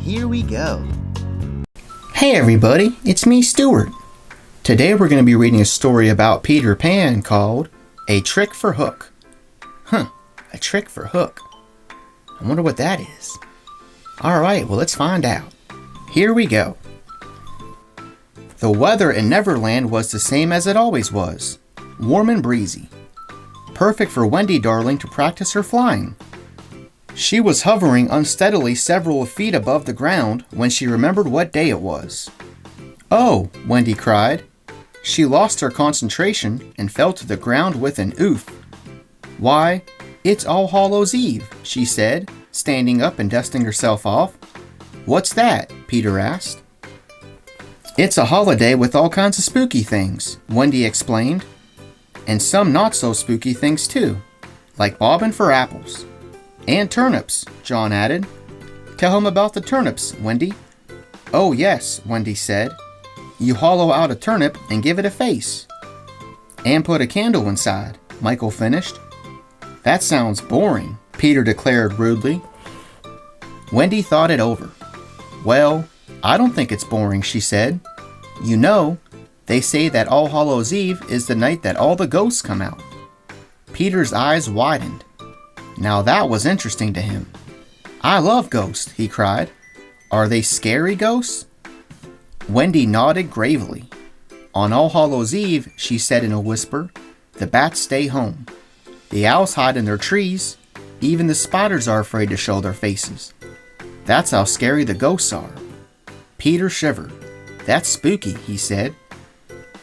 Here we go. Hey everybody, it's me, Stuart. Today we're going to be reading a story about Peter Pan called A Trick for Hook. A trick for Hook. I wonder what that is. Alright, well let's find out. Here we go. The weather in Neverland was the same as it always was. Warm and breezy. Perfect for Wendy darling to practice her flying. She was hovering unsteadily several feet above the ground when she remembered what day it was. "Oh," Wendy cried. She lost her concentration and fell to the ground with an oof. "Why, it's All Hallows Eve," she said, standing up and dusting herself off. "What's that?" Peter asked. "It's a holiday with all kinds of spooky things," Wendy explained. "And some not so spooky things too, like bobbing for apples. And turnips," John added. "Tell him about the turnips, Wendy." "Oh yes," Wendy said. "You hollow out a turnip and give it a face." "And put a candle inside," Michael finished. "That sounds boring," Peter declared rudely. Wendy thought it over. "Well, I don't think it's boring," she said. "You know, they say that All Hallows Eve is the night that all the ghosts come out." Peter's eyes widened. Now that was interesting to him. "I love ghosts," he cried. "Are they scary ghosts?" Wendy nodded gravely. "On All Hallows Eve," she said in a whisper, "the bats stay home. The owls hide in their trees. Even the spiders are afraid to show their faces. That's how scary the ghosts are." Peter shivered. "That's spooky," he said.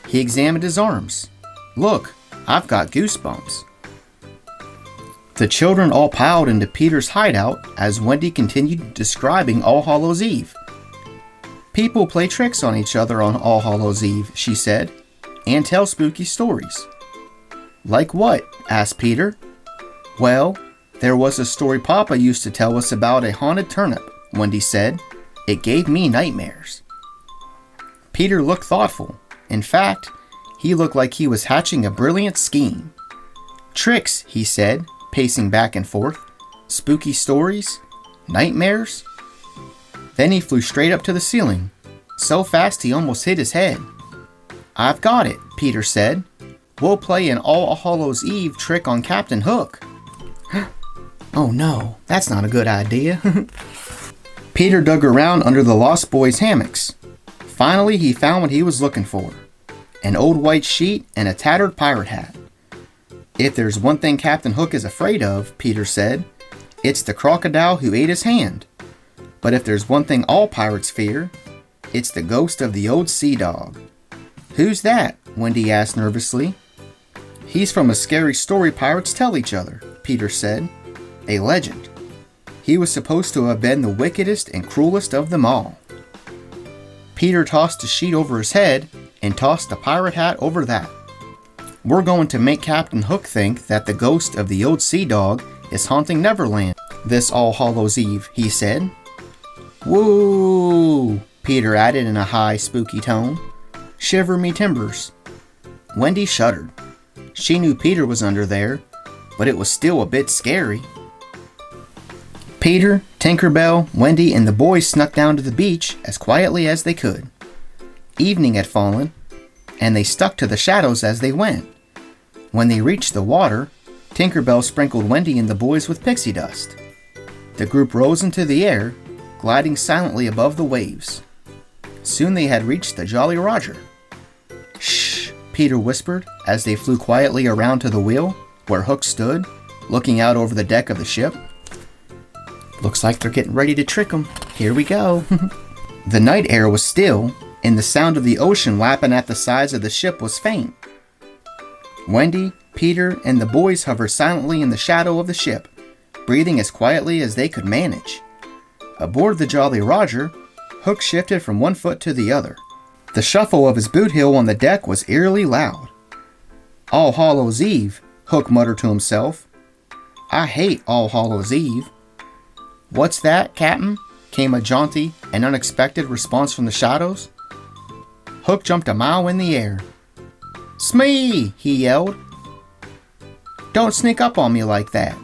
He examined his arms. "Look, I've got goosebumps." The children all piled into Peter's hideout as Wendy continued describing All Hallows Eve. "People play tricks on each other on All Hallows Eve," she said, "and tell spooky stories." "Like what?" asked Peter. "Well, there was a story Papa used to tell us about a haunted turnip," Wendy said. "It gave me nightmares." Peter looked thoughtful. In fact, he looked like he was hatching a brilliant scheme. "Tricks," he said, pacing back and forth. "Spooky stories? Nightmares?" Then he flew straight up to the ceiling, so fast he almost hit his head. "I've got it," Peter said. "We'll play an All Hallows Eve trick on Captain Hook." "Oh no, that's not a good idea." Peter dug around under the Lost Boys' hammocks. Finally, he found what he was looking for. An old white sheet and a tattered pirate hat. "If there's one thing Captain Hook is afraid of," Peter said, "it's the crocodile who ate his hand. But if there's one thing all pirates fear, it's the ghost of the old sea dog." "Who's that?" Wendy asked nervously. "He's from a scary story pirates tell each other," Peter said. "A legend. He was supposed to have been the wickedest and cruelest of them all." Peter tossed a sheet over his head and tossed the pirate hat over that. "We're going to make Captain Hook think that the ghost of the old sea dog is haunting Neverland this All Hallows Eve," he said. "Woo!" Peter added in a high, spooky tone. "Shiver me timbers." Wendy shuddered. She knew Peter was under there, but it was still a bit scary. Peter, Tinkerbell, Wendy, and the boys snuck down to the beach as quietly as they could. Evening had fallen, and they stuck to the shadows as they went. When they reached the water, Tinkerbell sprinkled Wendy and the boys with pixie dust. The group rose into the air, gliding silently above the waves. Soon they had reached the Jolly Roger. "Shh," Peter whispered as they flew quietly around to the wheel, where Hook stood, looking out over the deck of the ship. "Looks like they're getting ready to trick 'em. Here we go." The night air was still, and the sound of the ocean lapping at the sides of the ship was faint. Wendy, Peter, and the boys hovered silently in the shadow of the ship, breathing as quietly as they could manage. Aboard the Jolly Roger, Hook shifted from one foot to the other. The shuffle of his boot heel on the deck was eerily loud. "All Hallows Eve," Hook muttered to himself. "I hate All Hallows Eve." "What's that, Captain?" came a jaunty and unexpected response from the shadows. Hook jumped a mile in the air. "Smee!" he yelled. "Don't sneak up on me like that."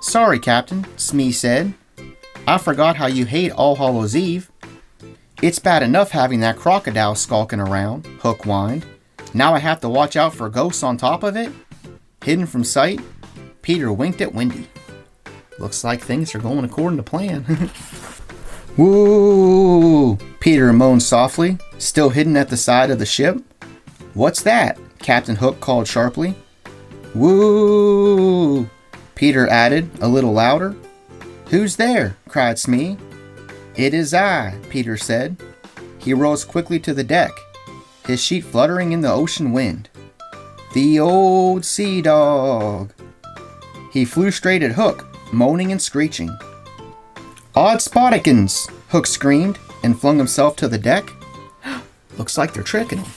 "Sorry, Captain," Smee said. I forgot how you hate All Hallows Eve. It's bad enough having that crocodile skulking around, Hook whined. Now I have to watch out for ghosts on top of it? Hidden from sight, Peter winked at Wendy. Looks like things are going according to plan. Woo! Peter moaned softly, still hidden at the side of the ship. What's that? Captain Hook called sharply. Woo! Peter added, a little louder. Who's there? Cried Smee. It is I, Peter said. He rose quickly to the deck, his sheet fluttering in the ocean wind. The old sea dog. He flew straight at Hook, moaning and screeching. Odd Spottikins! Hook screamed and flung himself to the deck. Looks like they're tricking him.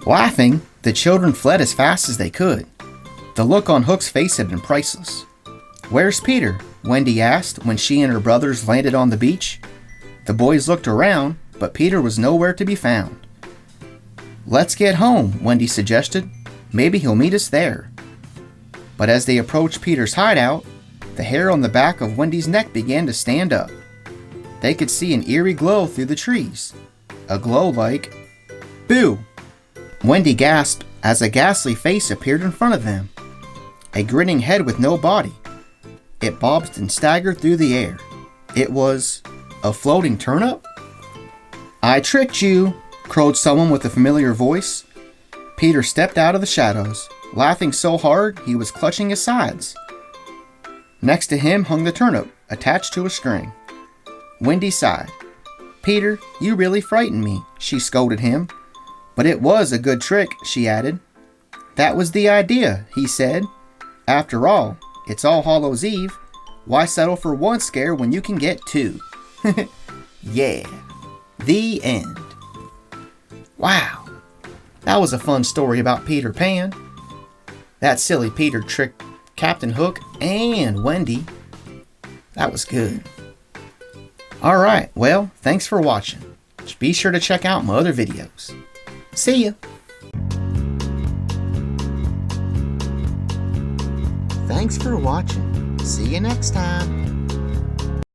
Laughing, the children fled as fast as they could. The look on Hook's face had been priceless. Where's Peter? Wendy asked when she and her brothers landed on the beach. The boys looked around, but Peter was nowhere to be found. Let's get home, Wendy suggested. Maybe he'll meet us there. But as they approached Peter's hideout, the hair on the back of Wendy's neck began to stand up. They could see an eerie glow through the trees. A glow like... Boo! Wendy gasped as a ghastly face appeared in front of them. A grinning head with no body. It bobbed and staggered through the air. It was... a floating turnip? I tricked you, crowed someone with a familiar voice. Peter stepped out of the shadows, laughing so hard he was clutching his sides. Next to him hung the turnip, attached to a string. Wendy sighed. Peter, you really frightened me, she scolded him. But it was a good trick, she added. That was the idea, he said. After all, it's All Hallows Eve. Why settle for one scare when you can get two? Yeah. The end. Wow. That was a fun story about Peter Pan. That silly Peter tricked Captain Hook and Wendy. That was good. Alright, well, thanks for watching. Be sure to check out my other videos. See ya! Thanks for watching. See you next time.